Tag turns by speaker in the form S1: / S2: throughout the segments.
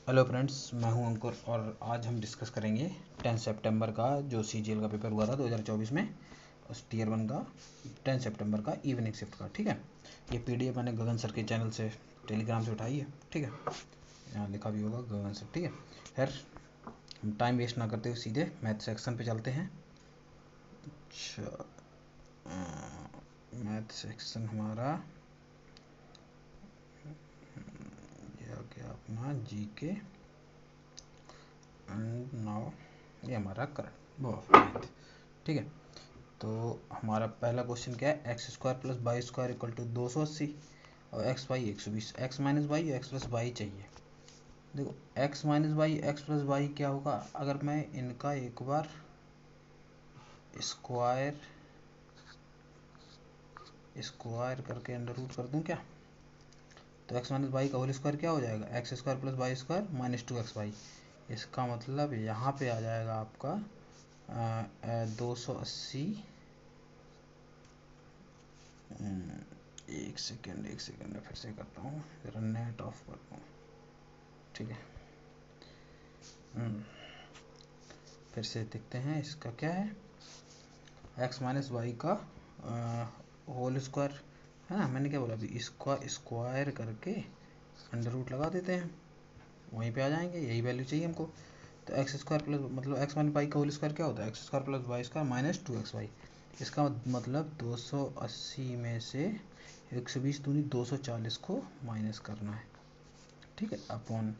S1: Hello friends, मैं हूं अंकुर और आज हम डिस्कस करेंगे 10 सितंबर का जो सीजीएल का पेपर हुआ था 2024 में, उस टीयर 1 का 10 सितंबर का इवनिंग शिफ्ट का। ठीक है, ये पीडीएफ मैंने गगन सर के चैनल से टेलीग्राम से उठाई है। ठीक है, यहाँ लिखा भी होगा गगन सर। ठीक है, खैर हम टाइम वेस्ट ना करते हुए सीधे मैथ सेक्शन पे चलते हैं। अच्छा, मैथ सेक्शन हमारा ये आ गया अपना जीके एंड नाउ ये हमारा करंट मैथ। ठीक है, तो हमारा पहला क्वेश्चन क्या है, x square plus y square equal to 280 और x y 120। X minus y x plus y चाहिए। देखो x minus y x plus y क्या होगा, अगर मैं इनका एक बार स्क्वायर स्क्वायर करके अंडर रूट कर दूं क्या, तो एक्स माइनस वाई का होल स्क्वायर क्या हो जाएगा, x square plus y square minus 2xy। इसका मतलब यहाँ पे आ जाएगा आपका 280। एक सेकेंड फिर से करता हूँ, जरा नेट ऑफ करता हूँ। ठीक है, फिर से देखते हैं इसका क्या है, एक्स माइनस वाई का होल स्क्वायर है ना। मैंने क्या बोला अभी, इसका स्क्वायर करके अंडर रूट लगा देते हैं, वहीं पे आ जाएंगे, यही वैल्यू चाहिए हमको। तो एक्स स्क्वायर प्लस मतलब एक्स माइनस वाई का होल स्क्वायर क्या होता है, x square plus y square minus 2xy। इसका मतलब 280 में से 120 दूनी 240 को माइनस करना है। ठीक है, अपॉन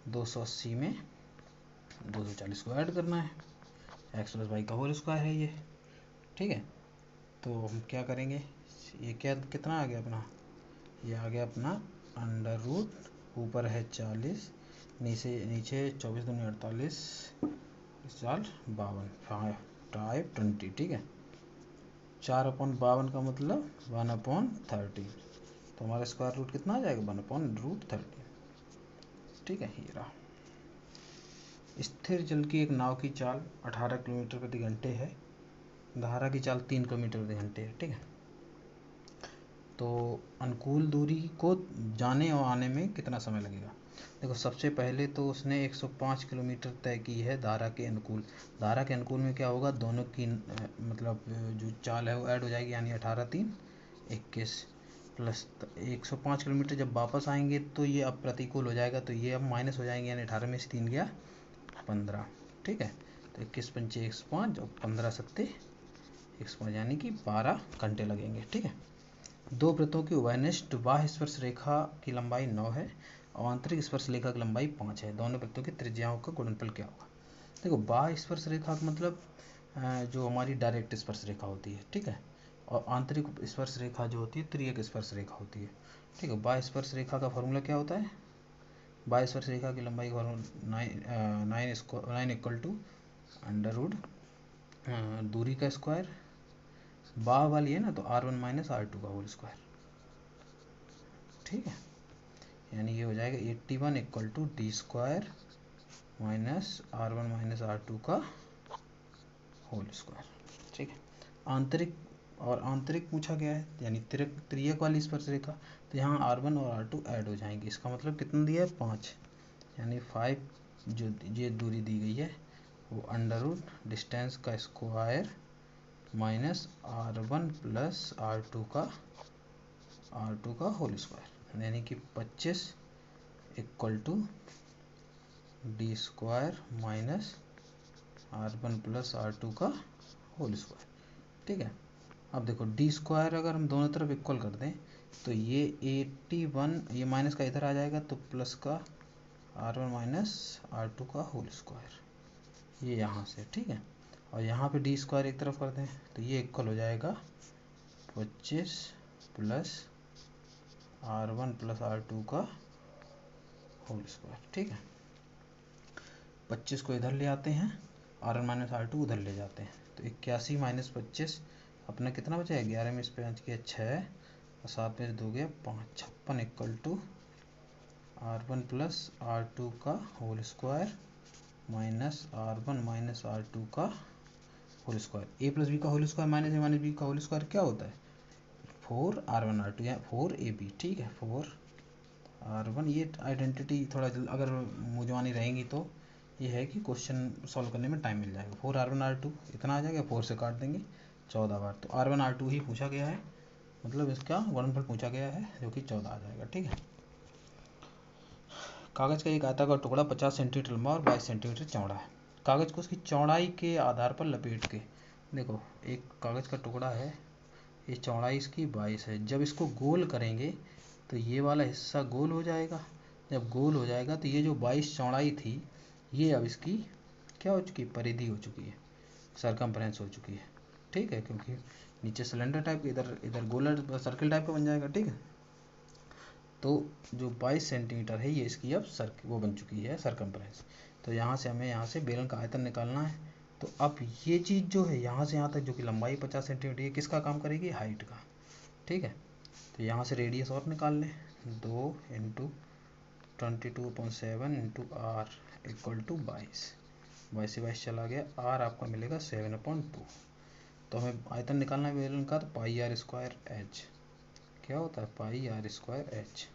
S1: 280 में 240 को ऐड करना है। एक्स प्लस वाई का होल स्क्वायर है ये। ठीक है, तो हम क्या करेंगे, ये क्या कितना आ गया अपना, ये आ गया अपना अंडर रूट, ऊपर है 40, नीचे 24 दूनी 48, 4 52, 5/20। ठीक है, 4/52 का मतलब 1/30, तो हमारा स्क्वायर रूट कितना आ जाएगा, 1/√30। ठीक है, ये रहा। स्थिर जल की एक नाव की चाल 18 किलोमीटर प्रति घंटे है, धारा की चाल 3 किलोमीटर प्रति घंटे है। ठीक है, तो अनुकूल दूरी को जाने और आने में कितना समय लगेगा। देखो सबसे पहले तो उसने 105 किलोमीटर तय की है धारा के अनुकूल। धारा के अनुकूल में क्या होगा, दोनों की मतलब जो चाल है वो ऐड हो जाएगी, यानी 18 3 21 प्लस 105 किलोमीटर जब वापस आएंगे तो ये अब प्रतिकूल हो जाएगा, तो ये अब माइनस हो जाएंगे, यानी 18 में से 3 गया 15। ठीक है, तो 21 पंचे 105 और 15 सत्ते 105, यानी कि 12 घंटे लगेंगे। ठीक है, दो वृत्तों की उभयनिष्ठ बाह्य स्पर्श रेखा की लंबाई 9 है और आंतरिक स्पर्श रेखा की लंबाई 5 है। दोनों वृत्तों की त्रिज्याओं का गुणनफल क्या होगा। देखो बाह्य स्पर्श रेखा का मतलब जो हमारी डायरेक्ट स्पर्श रेखा होती है। ठीक है, और आंतरिक स्पर्श रेखा जो होती है त्रियक स्पर्श रेखा होती है। ठीक है, बाह्य स्पर्श रेखा का फॉर्मूला क्या होता है, बाह्य स्पर्श रेखा की लंबाई का formula 9 equal to under root दूरी का स्क्वायर, बाह वाली है ना, तो R1 माइनस R2 का होल स्क्वायर। ठीक है, यानी ये हो जाएगा 81 equal to D square minus R1 minus R2 का होल स्क्वायर। ठीक है, आंतरिक और आंतरिक पूछा गया है, यानी त्रियक वाली स्पर्श रेखा, तो यहाँ R1 और R2 ऐड हो जाएंगे। इसका मतलब कितना दिया है, 5, यानी 5 जो ये दूरी दी गई है वो अंडर रूट डिस्टेंस का square minus R1 plus R2 का होल स्क्वायर, यानी कि 25 equal to D square minus R1 plus R2 का होल स्क्वायर। ठीक है, अब देखो डी स्क्वायर अगर हम दोनों तरफ इक्वल कर दें तो ये 81, ये माइनस का इधर आ जाएगा तो प्लस का R1 माइनस R2 का होल स्क्वायर, ये यहाँ से। ठीक है, और यहाँ पे डी स्क्वायर एक तरफ कर दें तो ये इक्वल हो जाएगा 25 प्लस R1 प्लस R2 का होल स्क्वायर। ठीक है, 25 को इधर ले आते हैं, R1 माइनस R2 उधर ले जाते हैं, तो 81 माइनस 25 अपना कितना बचा है, 11 में इस पे गया 6 और 7 में 2 गया 5, 56 equal to R1 plus R2 का whole square minus R1 minus R2 का होल स्क्वायर। ए प्लस बी का होल स्क्वायर माइनस ए माइनस बी का होल स्क्वायर क्या होता है, 4R1 R2 या 4AB। ठीक है, 4 R1 ये आइडेंटिटी थोड़ा अगर मुझवानी रहेंगी तो ये है कि क्वेश्चन सॉल्व करने में टाइम मिल जाएगा। 4 R1 R2 इतना आ जाएगा, 4 से काट देंगे 14 बार, तो R1 R2 ही पूछा गया है, मतलब इसका गुणनफल पूछा गया है जो कि 14 आ जाएगा। ठीक है। कागज़ का एक आयताकार टुकड़ा 50 सेंटीमीटर लंबा और 22 सेंटीमीटर चौड़ा है। कागज़ को उसकी चौड़ाई के आधार पर लपेट के, देखो एक कागज़ का टुकड़ा है, ये चौड़ाई इसकी 22 है। जब इसको गोल करेंगे तो ये वाला हिस्सा गोल हो जाएगा। जब गोल हो जाएगा तो ये जो 22 चौड़ाई थी ये अब इसकी क्या हो चुकी है, परिधि हो चुकी है, सरकमफ्रेंस हो चुकी है। ठीक है, क्योंकि नीचे सिलेंडर टाइप, इधर इधर गोलर सर्किल टाइप का बन जाएगा। ठीक है, तो जो 22 सेंटीमीटर है ये इसकी अब वो बन चुकी है सरकमफ्रेंस। तो यहाँ से हमें यहाँ से बेलन का आयतन निकालना है। तो अब ये चीज़ जो है यहाँ से यहाँ तक जो कि लंबाई 50 सेंटीमीटर, ये किसका काम करेगी, हाइट का। ठीक है, तो यहाँ से रेडियस और निकाल लें, 2 into 22/7 into R equal to 22, 22 से 22 चला गया, आर आपका मिलेगा 7/2। तो हमें आयतन निकालना है बेलन का, तो पाई आर स्क्वायर एच क्या होता है, पाई आर स्क्वायर एच,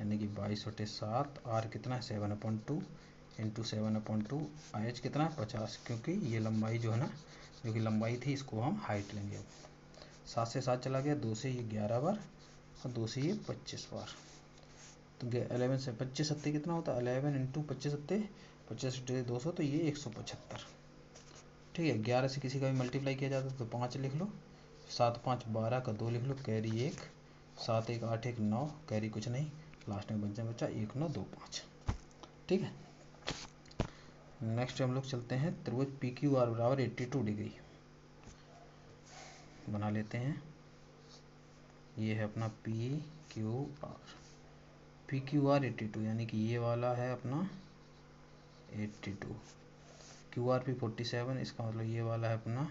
S1: यानी कि 22/7, आर कितना है 7/2 इंटू 7/2, एच कितना है 50, क्योंकि ये लंबाई जो है ना, जो कि लंबाई थी इसको हम हाइट लेंगे। अब 7 से 7 चला गया, 2 से ये 11 बार और 2 से ये 25 बार, तो 11 से 25 सत्ते कितना होता है, 11 इंटू 25 सत्ते 25 200, तो ये 175। ठीक है, 11 से किसी का भी मल्टीप्लाई किया जाता है तो 5 लिख लो, 7 5 12 का 2 लिख लो, कैरी 1, 7 1 8 1 9, कैरी कुछ नहीं, लास्ट में बचा 1 9 2 5। ठीक है, नेक्स्ट हम लोग चलते हैं, त्रिभुज पी क्यू आर बराबर 82 डिग्री बना लेते हैं। ये है अपना P Q R, P Q R 82, यानी कि ये वाला है अपना 82, क्यू आर पी 47, इसका मतलब ये वाला है अपना,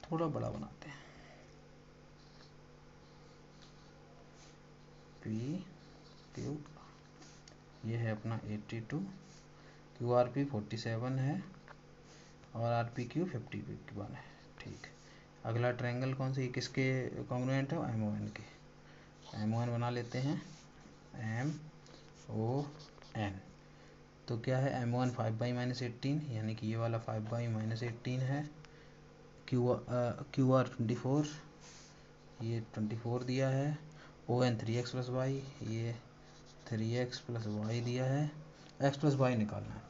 S1: थोड़ा बड़ा बनाते हैं, पी क्यू, ये है अपना 82, क्यू आर पी 47 है और आर पी क्यू 51 है। ठीक, अगला ट्रायंगल कौन सा, ये किसके कॉन्ग्रुएंट है, एम ओ एन के, एम ओ एन बना लेते हैं, एम ओ एन। तो क्या है, एम ओ एन 5/-18, यानी कि ये वाला 5/-18 है, क्यू आर 24, ये 24 दिया है, O N 3x plus Y, ये 3x प्लस वाई दिया है, x प्लस वाई निकालना है।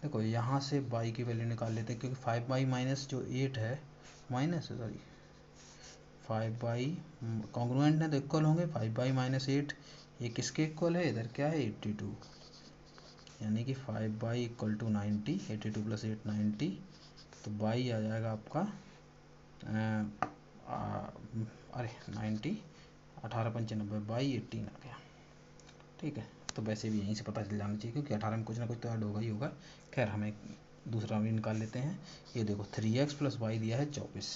S1: देखो यहाँ से y की वैल्यू निकाल लेते हैं, क्योंकि 5/- जो 8 है, माइनस सॉरी 5/, कॉन्ग्रुएंट है तो इक्वल होंगे, 5/-8 ये किसके इक्वल है, इधर क्या है 82, यानी कि 5/, इक्वल टू 90, 82 प्लस 8 90, तो y आ जाएगा आपका अरे 90, 18/95/18 आ गया। ठीक है, तो वैसे भी यहीं से पता चल जाना चाहिए, क्योंकि 18 में कुछ ना कुछ तो ऐड होगा ही होगा। खैर हमें दूसरा भी निकाल लेते हैं। ये देखो 3x प्लस वाई दिया है 24,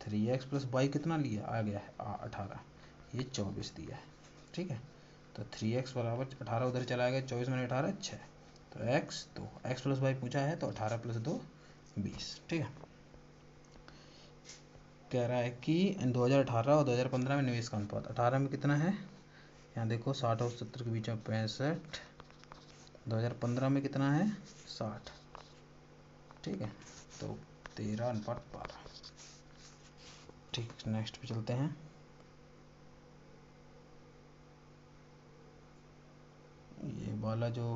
S1: 3x प्लस वाई कितना लिया आ गया है 18, ये 24 दिया है। ठीक है, तो 3x बराबर 18 उधर चला गया, 24 में 18 6, तो x 2, x प्लस वाई पूछा है तो 18 प्लस 2 20। ठीक है, कह रहा है कि 2018 और 2015 में निवेश का अनुपात, 18 में कितना है, यहाँ देखो 60 और 70 के बीच में 65, 2015 में कितना है 60। ठीक है, तो 13/12। ठीक, नेक्स्ट पे चलते हैं। ये वाला जो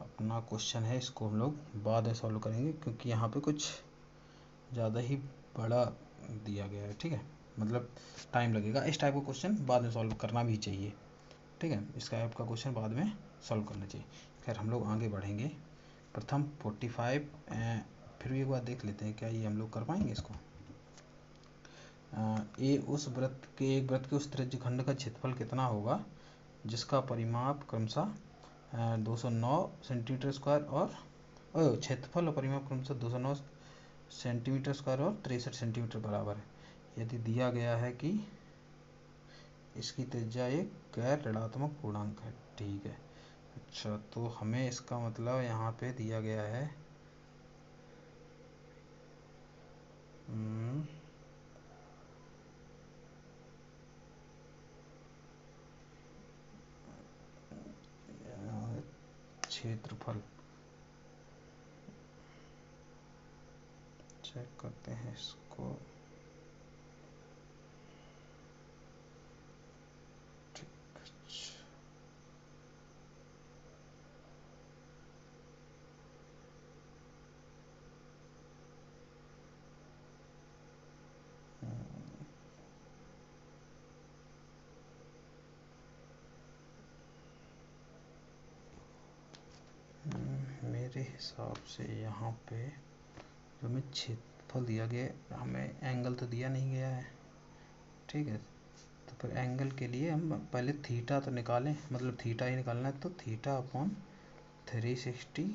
S1: अपना क्वेश्चन है इसको हम लोग बाद में सॉल्व करेंगे, क्योंकि यहाँ पे कुछ ज़्यादा ही बड़ा दिया गया है। ठीक है, मतलब टाइम लगेगा, इस टाइप का क्वेश्चन बाद में सॉल्व करना भी चाहिए। ठीक है, इस टाइप का क्वेश्चन बाद में सॉल्व करना चाहिए। खैर हम लोग आगे बढ़ेंगे, प्रथम 45, फिर भी एक बार देख लेते हैं क्या ये हम लोग कर पाएंगे इसको। ए उस वृत्त के, एक वृत्त के उस त्रिज्य खंड का क्षेत्रफल कितना होगा जिसका परिमाप क्रमशः 209 सेंटीमीटर स्क्वायर और क्षेत्रफल और परिमाप क्रमशः 209 सेंटीमीटर स्क्वायर और 63 सेंटीमीटर बराबर है, यदि दिया गया है कि इसकी त्रिज्या एक गैर ऋणात्मक पूर्णांक है। ठीक है, अच्छा तो हमें इसका मतलब यहाँ पे दिया गया है क्षेत्रफल चेक करते हैं इसको। मेरे हिसाब से यहाँ पे जो हमें क्षेत्रफल दिया गया, हमें एंगल तो दिया नहीं गया है, ठीक है। तो फिर एंगल के लिए हम पहले थीटा तो निकालें, मतलब थीटा ही निकालना है, तो theta upon 360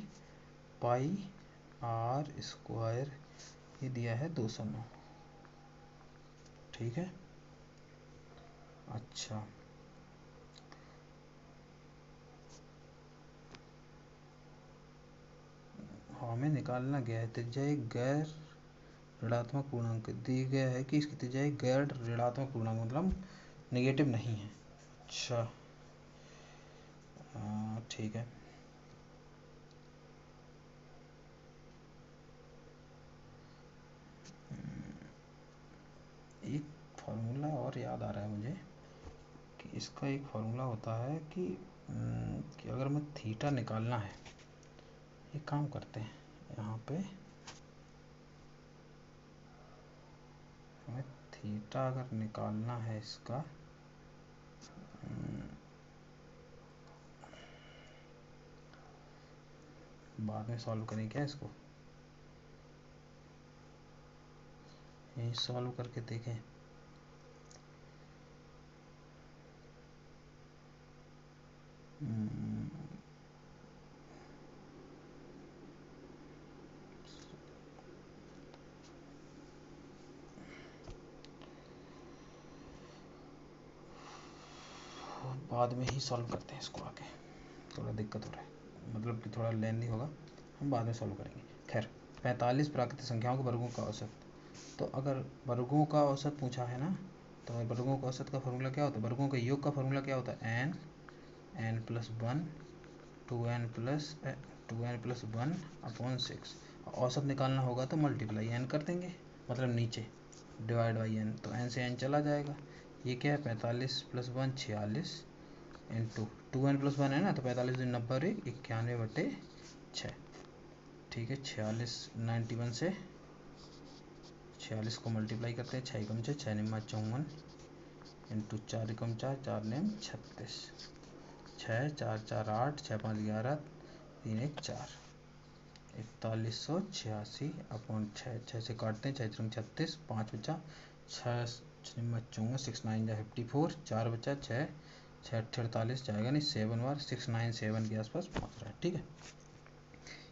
S1: pi R square ये दिया है 209, ठीक है। अच्छा, हमें निकालना गया है त्रिज्या एक गैर ऋणात्मक पूर्णांक दी गया है कि इसकी त्रिज्या एक गैर ऋणात्मक पूर्णांक मतलब नेगेटिव नहीं है। अच्छा, ठीक है। एक फार्मूला और याद आ रहा है मुझे कि इसका एक फार्मूला होता है कि अगर हमें थीटा निकालना है, एक काम करते हैं यहाँ पे, हमें थीटा अगर निकालना है इसका, बाद में सॉल्व करें क्या इसको, यही सॉल्व करके देखें। बाद में ही सॉल्व करते हैं इसको, आगे थोड़ा दिक्कत हो रहा है, मतलब कि थोड़ा लेंदी होगा, हम बाद में सॉल्व करेंगे। खैर, 45 प्राकृतिक संख्याओं के वर्गों का औसत। तो अगर वर्गों का औसत पूछा है ना, तो वर्गों का औसत का फॉर्मूला क्या होता है, वर्गों के योग का फॉर्मूला क्या होता है, n plus 1 2n plus 1 upon 6। औसत निकालना होगा तो मल्टीप्लाई n कर देंगे, मतलब नीचे डिवाइड बाई n, तो n से n चला जाएगा। ये क्या है, 45 प्लस 1 46 इंटू 2n प्लस 1 है ना, तो 45 दूनी 90 और 91/6, ठीक है। 46 91 से 46 को मल्टीप्लाई करते हैं, 6 कम 6 निम्मा 54 इंटू 4 कम 4 4 निम 36, 6 4 4 8 6 5 11 3 1 4, 4186 अपॉन 6, 6 से काटते हैं, 6 3 36, 5 बचा 6 निम्मा 54, 6 9 जा 54, 4 बचा 6 6 48 जाएगा नहीं, 7 बार 697 के आसपास पहुँच रहा है, ठीक है।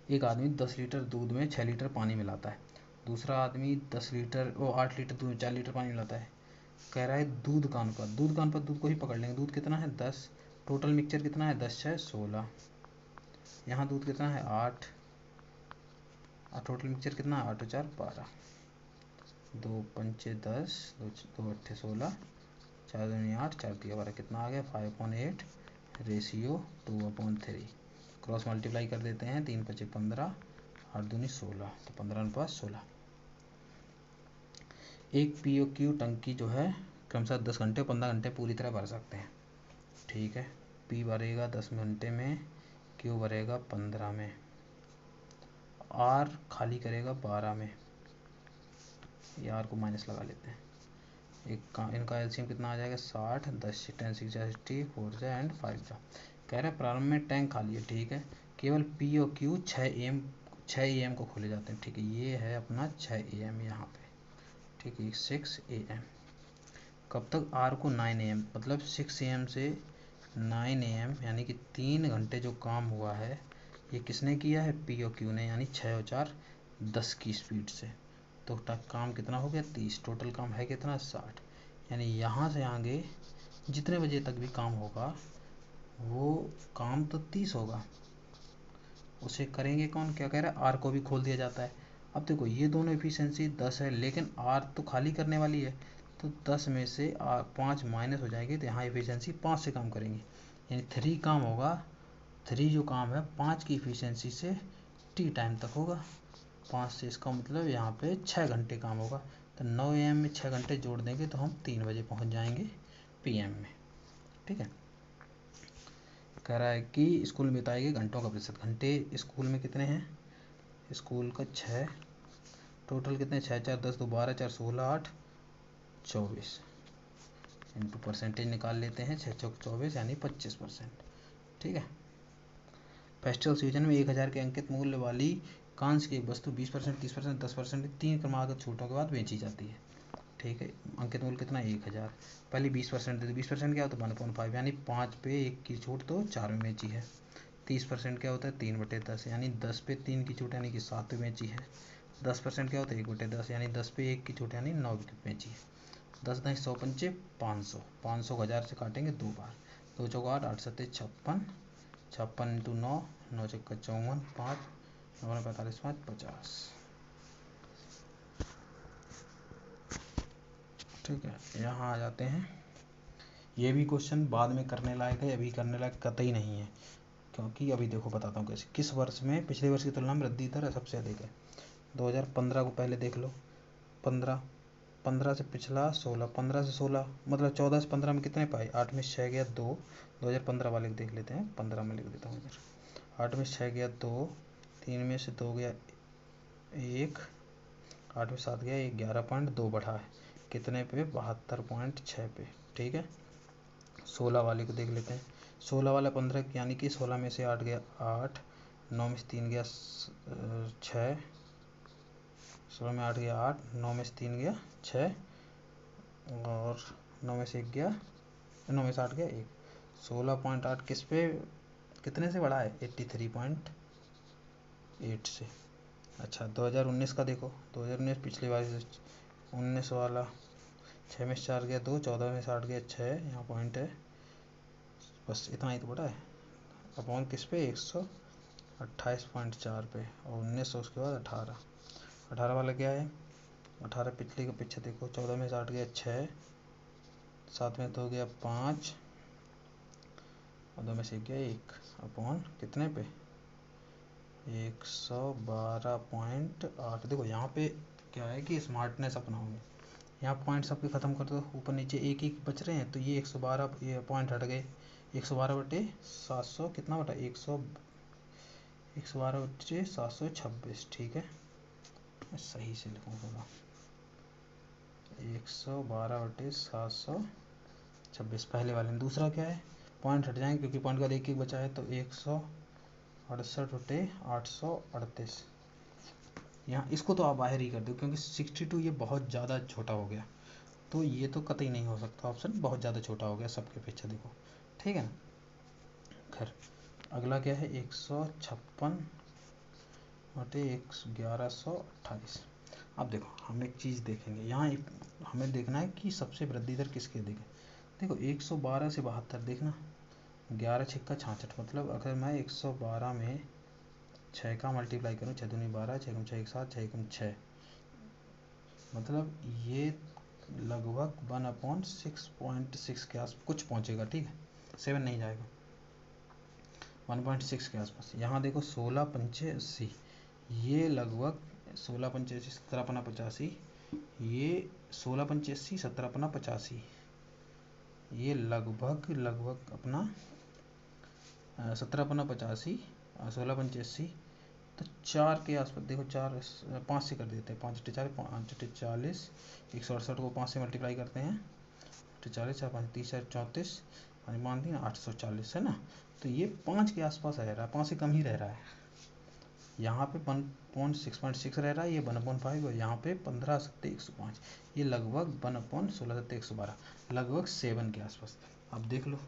S1: एक आदमी 10 लीटर दूध में 6 लीटर पानी मिलाता है, दूसरा आदमी 8 लीटर दूध में 4 लीटर पानी मिलाता है। कह रहा है दूध का अनुपात, दूध का अनुपात दूध को ही पकड़ लेंगे, दूध कितना है 10, टोटल मिक्सचर कितना है 10 6 16, यहाँ दूध कितना है 8 और टोटल मिक्सचर कितना है 8 4 12, 2 पंचे 10 2 अट्ठे 16, 4 दूनी 8 4 3 12, कितना आ गया 5/8 रेशियो 2/3, क्रॉस मल्टीप्लाई कर देते हैं, 3 5 15 8 दूनी 16, तो 15/16। एक POQ टंकी जो है क्रमशः 10 घंटे 15 घंटे पूरी तरह भर सकते हैं, ठीक है। P भरेगा 10 घंटे में, Q भरेगा 15 में, R खाली करेगा 12 में, ये R को माइनस लगा लेते हैं। इनका एलसीएम कितना आ जाएगा 60, 10 10 6 60 4 जा एंड 5 जा। कह रहा है प्रारंभ में टैंक खाली है, ठीक है। केवल POQ 6 AM को खोले जाते हैं, ठीक है। ये है अपना 6 AM यहाँ पे, ठीक है 6 AM। कब तक, R को 9 AM, मतलब 6 AM से 9 AM यानी कि 3 घंटे जो काम हुआ है ये किसने किया है, POQ ने, यानी 6 और 4 10 की स्पीड से। तो काम कितना हो गया 30, टोटल काम है कितना 60, यानी यहाँ से आगे जितने बजे तक भी काम होगा वो काम तो 30 होगा। उसे करेंगे कौन, क्या कह रहा है आर को भी खोल दिया जाता है। अब देखो ये दोनों एफिशिएंसी 10 है, लेकिन आर तो खाली करने वाली है, तो 10 में से 5 माइनस हो जाएगी, तो यहाँ एफिशिएंसी 5 से काम करेंगे, यानी 3 काम होगा 3 जो काम है 5 की इफिशियंसी से टी टाइम तक होगा। 5 से इसका मतलब यहाँ पे 6 घंटे काम होगा। तो 9 AM में 6 घंटे जोड़ देंगे तो हम 3 बजे पहुँच जाएंगे PM में। ठीक है। कह रहा है कि स्कूल में बिताए गए घंटों का प्रतिशत। घंटे स्कूल में कितने हैं? स्कूल का 6, टोटल कितने? 6 4 10 2 12 4 16 8 24 इंटू परसेंटेज निकाल लेते हैं। 6 चौक 24 यानी 25%। ठीक है। फेस्टिवल सीजन में 1000 के अंकित मूल्य वाली कांच की एक वस्तु 20%, 30%, 10% 3 क्रमागत छूटों के बाद बेची जाती है। ठीक है। अंकित मूल्य कितना? 1000। पहले 20% दे, 20% क्या होता है? 1/5 यानी 5 पे 1 की छूट तो 4 में बेची है। 30% क्या होता है? 3/10 यानी 10 पे 3 की छूट यानी कि 7 पे बेची है। 10% क्या होता है? 1/10 यानी 10 पे 1 की छूट यानी 9 पे बेची है। 10 10 100 पंचे 500, 500 को 1000 से काटेंगे 2 बार। 2 चौक 8, 8 7 56, 56 इंटू 9, 9 चौका 54, 5 9 45 5 50। ठीक है। यहाँ आ जाते हैं। ये भी क्वेश्चन बाद में करने लायक है, अभी करने लायक कतई नहीं है, क्योंकि अभी देखो बताता हूँ कैसे। किस वर्ष में पिछले वर्ष की तुलना में वृद्धि दर सबसे अधिक है? 2015 को पहले देख लो। 15 से पिछला 16, 15 से 16 मतलब 14 से 15 में कितने पाए? 8 में 6 गया 2। 2015 वाले देख लेते हैं, 15 में लिख देता हूँ इधर। 8 में 6 गया 2, 3 में से 2 गया 1, 8 में 7 गया 1, 11.2 बढ़ा है कितने पे? 72.6 पे। ठीक है। 16 वाले को देख लेते हैं। 16 वाला 15 यानी कि 16 में से 8 गया 8, 9 में से 3 गया 6, 16 में 8 गया 8, 9 में से 3 गया 6 और 9 में से 1 गया 9 में से 8 गया 1। 16.8 किस पे कितने से बढ़ा है? 83.8 से। अच्छा 2019 का देखो। 2019 पिछली बार से 19 वाला 6 में से 4 गया 2, 14 में से 8 गया 6, यहाँ पॉइंट है, बस इतना ही तो बढ़ा है। अपॉन किस पे? 128.4 पे और 19 उसके बाद 18 वाला क्या है? 18 पिछले के पीछे देखो। 14 में से 8 गया 6, 7 में 2 गया 5 और 2 में से 1 गया 1 अपॉन कितने पे? 112.8। देखो यहाँ पे क्या है कि स्मार्टनेस अपनाओगे। यहाँ पॉइंट सबके ख़त्म कर दो, ऊपर नीचे एक एक बच रहे हैं तो ये 112 ये पॉइंट हट गए। 112/700 कितना बटा? 112/726। ठीक है। मैं सही से लिखूँगा। 112/726 पहले वाले में। दूसरा क्या है? पॉइंट हट जाएंगे क्योंकि पॉइंट का एक एक बचा है तो 168/838। यहाँ इसको तो आप बाहर ही कर दो क्योंकि 62 ये बहुत ज़्यादा छोटा हो गया, तो ये तो कतई नहीं हो सकता ऑप्शन, बहुत ज़्यादा छोटा हो गया सबके पीछे देखो। ठीक है ना। खैर अगला क्या है? 156/1128। अब देखो हम एक चीज़ देखेंगे यहाँ, हमें देखना है कि सबसे वृद्धि दर किसकी अधिक है। देखो 112 से 72 देखना, 11 छक्का 66, मतलब अगर मैं 112 में 6 का मल्टीप्लाई करूँ, 6 दूनी 12, 6 कम 6 1 7, 6 कम 6, मतलब ये लगभग 1/6.6 के आस कुछ पहुँचेगा। ठीक है। 7 नहीं जाएगा, 1.6 के आसपास। यहाँ देखो 16 पंचे 80, ये लगभग 16 पंचे 80 17 अपना 85, ये 16 पंचे 80 17 अपना 85, ये लगभग अपना 17 अपना 85, 16 पंचे 80 तो 4 के आसपास। देखो 4 5 से कर देते हैं, 5 4 5 40, 168 को 5 से मल्टीप्लाई करते हैं, 40 4 5 30 34 मान दी ना 840 है ना। तो ये 5 के आसपास रह रहा है, 5 से कम ही रह रहा है। यहाँ पे 1.6.6 रह रहा है, ये 1/5 और यहाँ पे 15 7 105, ये लगभग 1/16 7 112, लगभग 7 के आसपास। अब देख लो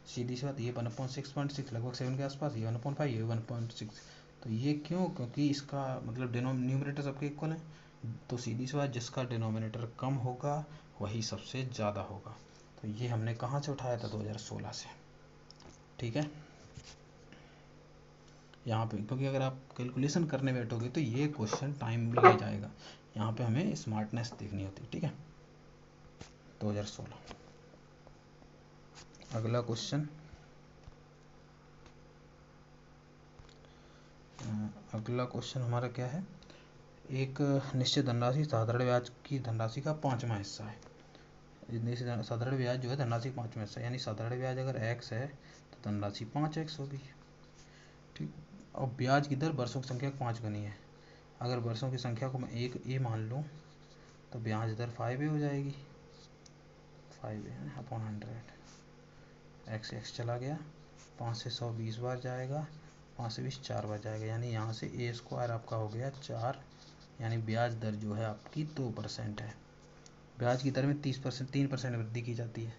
S1: सीधी सी बात, ये 1.6.6 लगभग 7 के आसपास, ये 1/5 ये 1.6। तो ये क्यों? क्योंकि इसका मतलब न्यूमरेटर सबके इक्वल है, तो सीधी सी बात जिसका डिनोमिनेटर कम होगा वही सबसे ज़्यादा होगा। तो ये हमने कहाँ से उठाया था? 2016 से। ठीक है। यहाँ पे क्योंकि अगर आप कैलकुलेशन करने बैठोगे तो ये क्वेश्चन टाइम भी ले जाएगा, यहाँ पे हमें स्मार्टनेस देखनी होती है। ठीक है। 2016। अगला क्वेश्चन अगला क्वेश्चन हमारा क्या है, एक निश्चित धनराशि साधारण ब्याज की धनराशि का 5वां हिस्सा है। साधारण ब्याज जो है धनराशि का 5वां हिस्सा, यानी साधारण ब्याज अगर x है तो धनराशि 5x होगी। ठीक, और ब्याज की दर वर्षों की संख्या 5 गुनी है। अगर वर्षों की संख्या को मैं 1a मान लूँ तो ब्याज दर 5a हो जाएगी। 5a अपॉन 100, x चला गया, 5 से 100 20 बार जाएगा, 5 से 20 4 बार जाएगा, यानी यहाँ से a स्क्वायर आपका हो गया 4, यानी ब्याज दर जो है आपकी 2% है। ब्याज की दर में 3% वृद्धि की जाती है।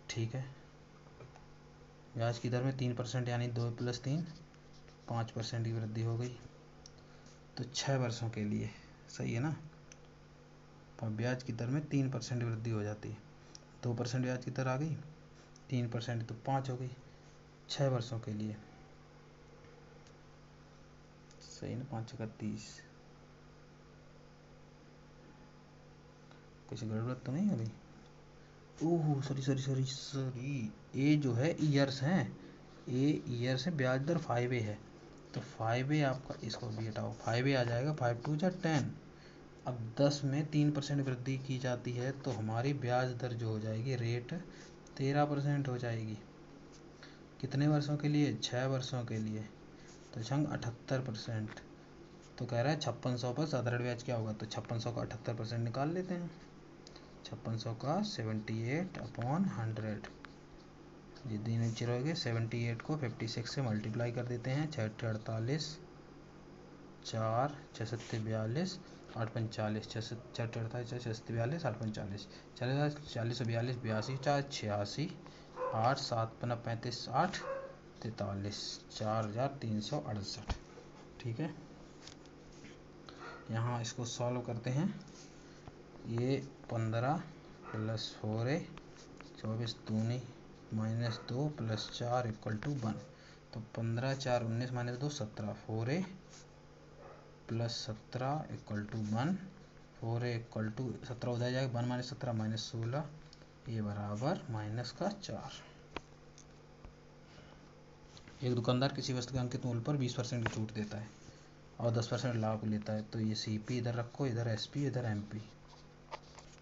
S1: ठीक है, ब्याज की दर में 3% यानी 2 + 3 5% की वृद्धि हो गई। तो 6 वर्षों के लिए, सही है ना, ब्याज की दर में 3% वृद्धि हो जाती है। 2% ब्याज की दर आ गई, 3% तो 5 हो गई 6 वर्षों के लिए। सही ना, 5 × 30, कुछ गड़बड़ तो नहीं हो गई? ओह सॉरी, ए जो है ईयर्स हैं, ए ईयर्स है, ब्याज दर 5a है, तो 5a आपका, इसको भी हटाओ, 5a आ जाएगा, 5 × 2 = 10। अब 10 में 3% वृद्धि की जाती है तो हमारी ब्याज दर जो हो जाएगी रेट 13% हो जाएगी। कितने वर्षों के लिए? 6 वर्षों के लिए, तो छंग 78%। तो कह रहा है 5600 पर साधारण ब्याज क्या होगा, तो 5600 का 78% निकाल लेते हैं। 5600 का 78/100, ये दिन नीचे रहोगे, 78 को 56 से मल्टीप्लाई कर देते हैं, 6 × 48, 4 6 × 7 = 42, 8 × 45, 6 × 48 6 × 7 = 42, 8 × 45, चलेगा 40 और 42 82, 4 86, 8 7 × 35 60, 43, 4368। ठीक है, यहाँ इसको सॉल्व करते हैं। ये 15 + 4a 24 दूनी -2 + 4 = 1, तो 15 4 19 -2 17, 4a + 17 = 1, 4a = 17 उधर जाएगा, 1 - 17 -16, ये बराबर -4। एक दुकानदार किसी वस्तु के अंकित मूल्य पर 20% की छूट देता है और 10% लाभ लेता है, तो ये CP इधर रखो, इधर SP, इधर MP।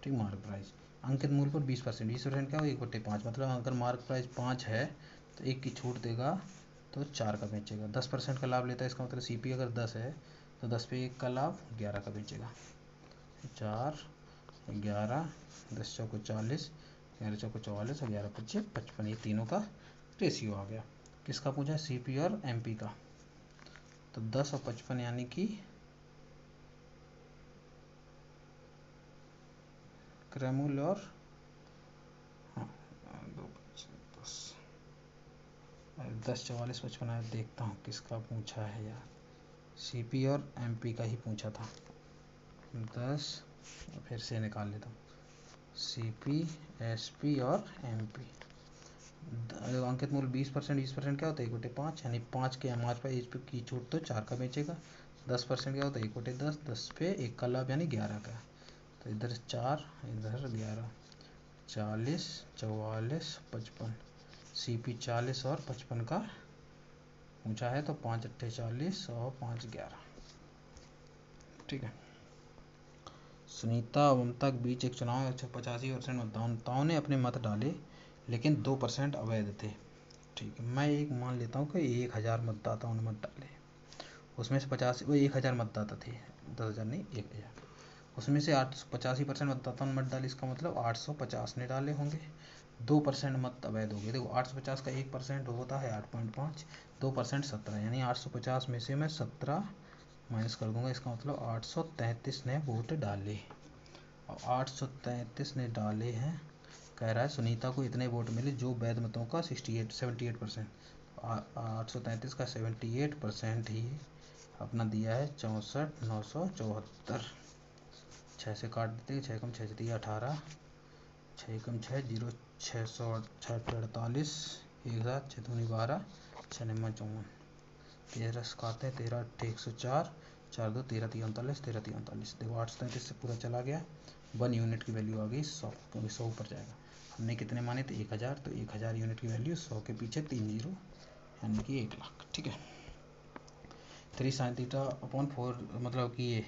S1: ठीक, मार्क प्राइस अंकित मूल्य पर 20%, 20% क्या हो, 1/5, मतलब अगर मार्क प्राइस 5 है तो 1 की छूट देगा तो 4 का बेचेगा। 10% का लाभ लेता है, इसका मतलब CP अगर 10 है तो 10 पे 1 का लाभ 11 का बेचेगा। 4 11 10 चौको 40, 11 चौको 44 और 11 × 5 = 55, ये तीनों का रेशियो आ गया। किसका पूछा? CP और MP का। तो 10 और 55 यानी कि क्रय मूल्य और 10 44 55, देखता हूँ किसका पूछा है यार, CP और MP का ही पूछा था। 10 फिर से निकाल लेता हूँ, CP SP और MP। अंकित मूल्य 20%, 20% क्या होता है, 1/5, यानी 5 के MR पर इस पे की छूट तो 4 का बेचेगा। 10% क्या होता है, 1/10, 10 पे 1 का लाभ यानी 11 का, तो इधर 4 इधर 11, 40 44 55, CP 40 और 55 का पूछा है, तो 5 × 8 = 40 और 5 × 11। ठीक है, सुनीता और ममता के बीच एक चुनाव 85% मतदाताओं ने अपने मत डाले, लेकिन 2% अवैध थे। ठीक है, मैं एक मान लेता हूँ कि 1000 मतदाताओं ने मत डाले, उसमें से 1000 मतदाता थे, 10,000 नहीं 1000, उसमें से 85% मतदाताओं ने मत डाले, इसका मतलब 850 ने डाले होंगे। 2% मत अवैध हो गए। देखो 850 का 1% होता है 8.5, 2% 17, यानी 850 में से मैं 17 माइनस कर दूंगा, इसका मतलब 833 ने वोट डाले, और 833 ने डाले हैं। कह रहा है सुनीता को इतने वोट मिले जो वैध मतों का 78%, 833 का 78% ही अपना दिया है 64,974। 6 से काट देते, 6 कम 6 से 18, 6 कम 6 0, 648, 1 7 6 दूनी 12, 6 9 54, 13 से काटते हैं, 13 8 104, 4 2 13 3 39, 13 3 39। देखो 833 से पूरा चला गया, 1 यूनिट की वैल्यू आ गई 100, क्योंकि 100 ऊपर जाएगा। हमने कितने माने थे, 1000, तो 1000 यूनिट की वैल्यू 100 के पीछे 3 0 यानी कि 1 लाख। ठीक है, 3 साइन थीटा अपॉन 4, मतलब कि ये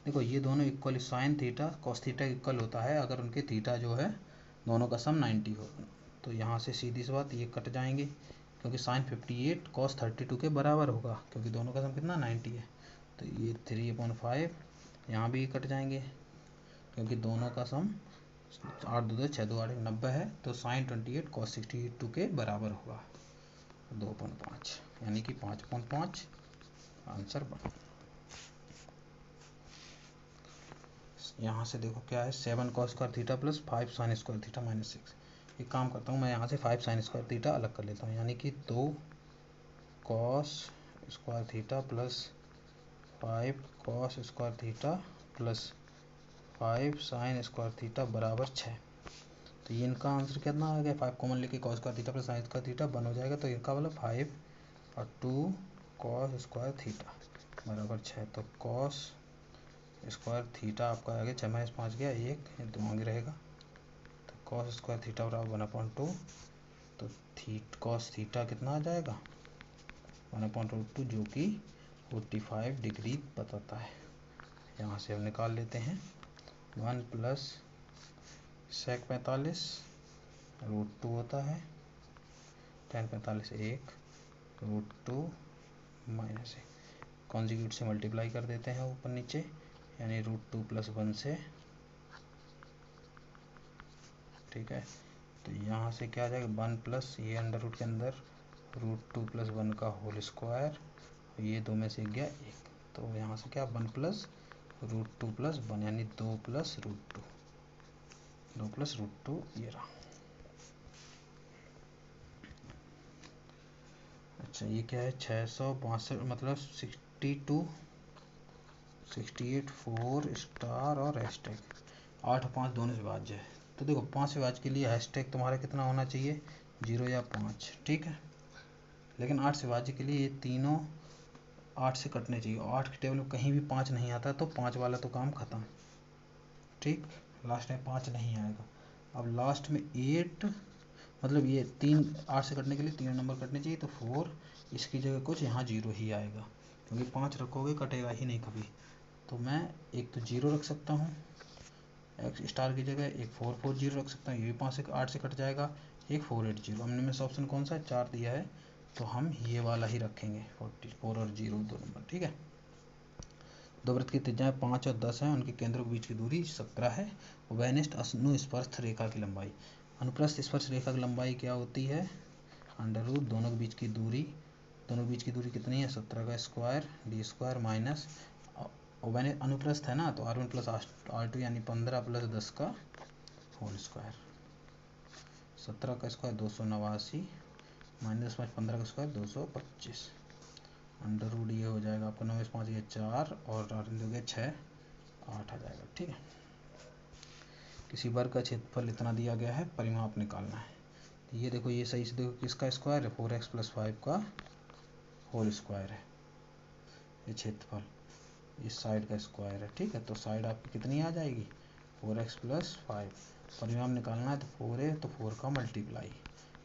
S1: देखो ये दोनों equal, sine theta cos theta equal होता है अगर उनके थीटा जो है दोनों का सम 90 हो। तो यहाँ से सीधी सी बात ये कट जाएंगे, क्योंकि साइन 58 कॉस 32 के बराबर होगा, क्योंकि दोनों का सम कितना 90 है। तो ये 3/5 यहाँ भी कट जाएंगे, क्योंकि दोनों का सम 8 2 6 2 8 90 है। तो साइन 28 कॉस 62 के बराबर होगा 2/5, यानी कि 5/5 आंसर बना। यहाँ से देखो क्या है, 7 cos square theta plus 5 sine square theta minus 6। एक काम करता हूँ मैं, यहाँ से 5 साइन स्क्वायर थीटा अलग कर लेता हूँ, यानी कि 2 cos square theta plus 5 cos square theta plus 5 sine square theta बराबर 6। तो ये इनका आंसर कितना आ गया, 5 कॉमन लेके cos square theta plus sine square theta 1 हो जाएगा। तो इनका वाला 5 और 2 कॉस स्क्वायर थीटा बराबर 6। तो कॉस स्क्वायर थीटा आपका आ गया 6 - 5 गया 1, 2 आगे रहेगा। तो कॉस स्क्वायर थीटा बराबर 1/2। तो कॉस थीटा कितना आ जाएगा 1/√2, जो कि 45 डिग्री बताता है। यहाँ से हम निकाल लेते हैं 1 प्लस sec 45 √2 होता है, tan 45 1 √2 माइनस 1, कॉन्जुगेट से मल्टीप्लाई कर देते हैं ऊपर नीचे, यानी √2 + 1 से, ठीक है। तो यहाँ से क्या आ जाएगा 1 प्लस ये अंडर रूट के अंदर √2 + 1 का होल स्क्वायर, ये 2 में से गया 1। तो यहाँ से क्या 1 प्लस √2 + 1, यानी 2 प्लस √2 ये रहा। अच्छा ये क्या है 662, मतलब 68 4 स्टार और हैशटैग 8 5 दोनों से विभाज्य है। तो देखो 5 से विभाज्य के लिए हैशटैग तुम्हारा कितना होना चाहिए 0 या 5, ठीक है। लेकिन 8 से विभाज्य के लिए ये तीनों 8 से कटने चाहिए, और 8 के टेबल में कहीं भी 5 नहीं आता, तो 5 वाला तो काम खत्म, ठीक। लास्ट में 5 नहीं आएगा। अब लास्ट में 8, मतलब ये 3 8 से कटने के लिए 3 नंबर कटने चाहिए, तो 4 इसकी जगह कुछ यहाँ 0 ही आएगा, क्योंकि 5 रखोगे कटेगा ही नहीं कभी। तो मैं एक तो 0 रख सकता हूँ एक्स स्टार की जगह, एक 4 4 0 रख सकता हूँ, ये भी 5 से 8 से कट जाएगा, एक 4 8 0। हमने में से ऑप्शन कौन सा है 4 दिया है, तो हम ये वाला ही रखेंगे 44 और 0 दो नंबर, ठीक है। दो वृत्त की त्रिज्याएं 5 और 10 हैं, उनके केंद्रों के बीच की दूरी 17 है। उभयनिष्ठ अनुस्पर्श रेखा की लंबाई, अनुप्रस्थ स्पर्श रेखा की लंबाई क्या होती है अंडर रूट दोनों के बीच की दूरी, दोनों के बीच की दूरी कितनी है 17 का स्क्वायर d² माइनस अनुप्रस्थ है ना, तो r1 + r2 यानी 15 + 10 का होल स्क्वायर, 17 का स्क्वायर 289 माइनस 5 15 का स्क्वायर 225, अंडर रूट ये हो जाएगा आपका 9 5 ये 4 और हो गया 6 8 आ जाएगा, ठीक है। किसी वर्ग का क्षेत्रफल इतना दिया गया है, परिमाप निकालना है। तो ये देखो ये सही से देखो किसका स्क्वायर है 4x + 5 का होल स्क्वायर है, ये क्षेत्रफल इस साइड का स्क्वायर है, ठीक है। तो साइड आपकी कितनी आ जाएगी 4x + 5, परिमाप निकालना है तो 4 है तो 4 का मल्टीप्लाई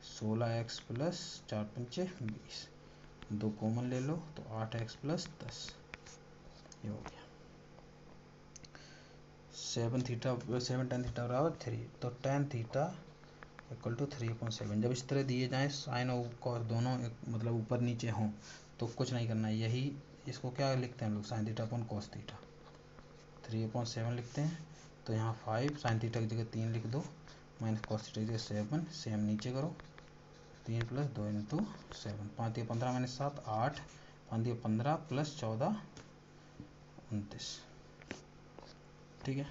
S1: 16x + 4 पंचे 20, 2 कॉमन ले लो तो 8x + 10, ये हो गया 7 tan थीटा बराबर 3। तो tan थीटा = 3/7। जब इस तरह दिए जाएं साइन और कॉस दोनों मतलब ऊपर नीचे हों, तो कुछ नहीं करना है, यही इसको क्या लिखते हैं हम लोग sine theta upon cos theta, 3/7 लिखते हैं। तो यहाँ 5 साइन थीटा की जगह 3 लिख दो, माइनस कॉस थीटा की जगह 7, सेम नीचे करो 3 + 2 × 7, 5 × 15 - 7 8, 5 × 15 + 14 29, ठीक है।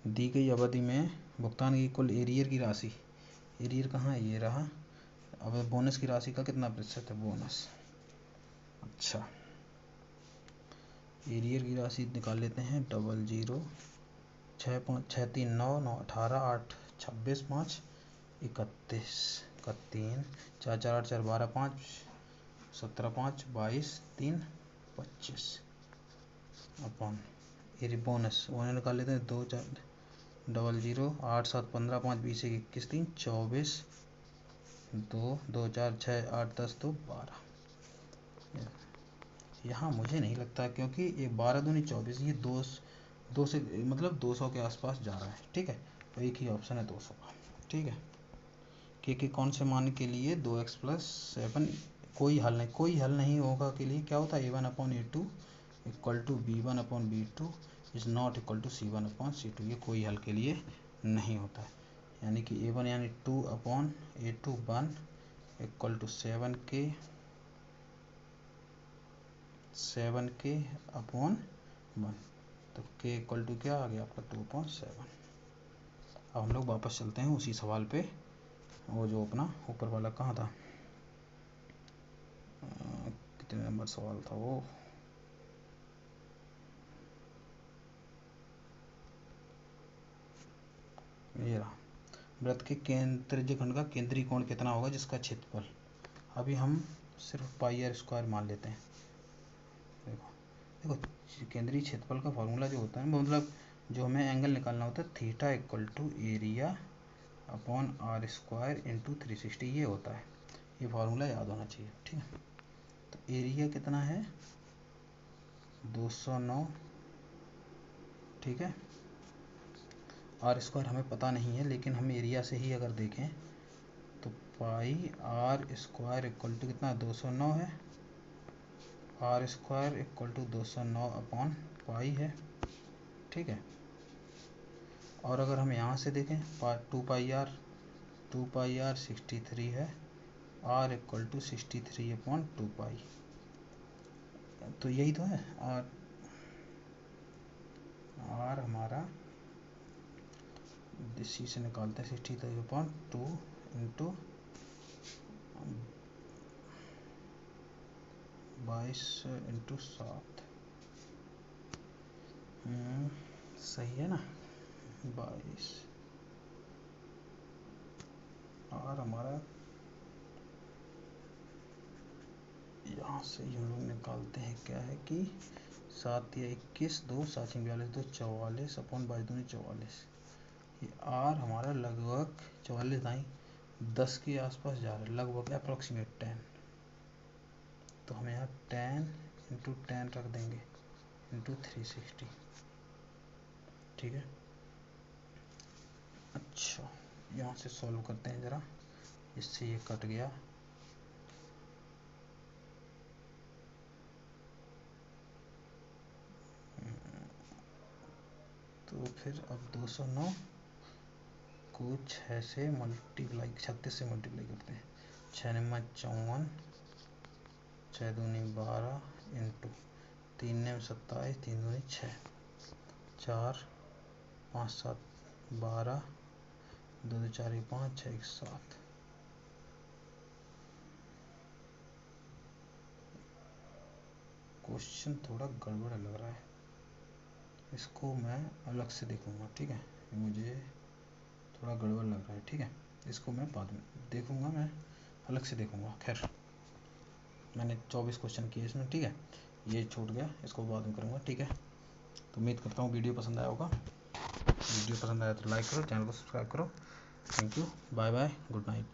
S1: दी गई अवधि में भुगतान की कुल एरियर की राशि, एरियर कहाँ है ये रहा। अब बोनस की राशि का कितना प्रतिशत है बोनस, अच्छा एरियर की राशि निकाल लेते हैं 00 6 5 6 3 9 9 18 8 26 5 31 3 4 4 8 4 12 5 17 5 22 3 25 अपॉन एरियर बोनस वो निकाल लेते हैं 2 4 00 8 7 15 5 20 21 3 24 2 2 4 6 8 10 तो 12, यहाँ मुझे नहीं लगता, क्योंकि ये 12 दूनी 24, ये दो से मतलब 200 के आसपास जा रहा है। ठीक है, तो एक ही ऑप्शन है 200 का। ठीक है, के कौन से मान के लिए 2x+7 कोई हल नहीं होगा के लिए क्या होता है, a1/a2 equal to b1/b2 is not equal to c1/c2। ये कोई हल के लिए नहीं होता है, यानी कि a1 यानी 2/a2 1 equal to 7k upon 1। तो k इक्वल टू क्या आ गया आपका 2/7। अब हम लोग वापस चलते हैं उसी सवाल पे, वो जो अपना ऊपर वाला कहाँ था, कितने नंबर सवाल था वो, ये रहा। वृत्त के त्रिज्यखंड का केंद्रीय कोण कितना होगा जिसका क्षेत्रफल, अभी हम सिर्फ πr² मान लेते हैं। देखो केंद्रीय क्षेत्रफल का फॉर्मूला जो होता है, मतलब जो हमें एंगल निकालना होता है, theta equal to area upon r² into 360, ये होता है। ये फार्मूला याद होना चाहिए। ठीक है, तो एरिया कितना है 209। ठीक है, r² हमें पता नहीं है, लेकिन हम एरिया से ही अगर देखें तो πr² इक्वल टू कितना 209 है, r² equal to 209 upon pi है। ठीक है, और अगर हम यहाँ से देखें 2πr 63 है, r इक्वल टू 63 अपॉन 2π, तो यही तो है। r हमारा इसी से निकालते हैं 63 अपॉन 2 इंटू 22 इंटू 7, सही है ना 22। और हमारा यहाँ से हम लोग निकालते हैं क्या है कि 7 या 21 2 7 42 2 44 अपॉन 22 दूनी 44। ये r हमारा लगभग 44 नहीं 10 के आसपास जा रहा है, लगभग अप्रोक्सीमेट 10। तो हम यहाँ 10 इंटू 10 रख देंगे इंटू 360। ठीक है, अच्छा यहाँ से सॉल्व करते हैं ज़रा, इससे ये कट गया। तो फिर अब 209 को 6 से मल्टीप्लाई 36 से मल्टीप्लाई करते हैं, 6 9 54 6 दूनी 12 इंटू 3 9 27 3 दूनी 6 4 5 7 12 2 2 4 5 6 1 7। क्वेश्चन थोड़ा गड़बड़ लग रहा है, इसको मैं अलग से देखूंगा। ठीक है, मुझे थोड़ा गड़बड़ लग रहा है। ठीक है, इसको मैं बाद में देखूंगा, मैं अलग से देखूंगा। खैर मैंने 24 क्वेश्चन किए इसमें। ठीक है, ये छूट गया, इसको बाद में करूँगा। ठीक है, तो उम्मीद करता हूँ वीडियो पसंद आया होगा। वीडियो पसंद आया तो लाइक करो, चैनल को सब्सक्राइब करो। Thank you, bye bye, good night.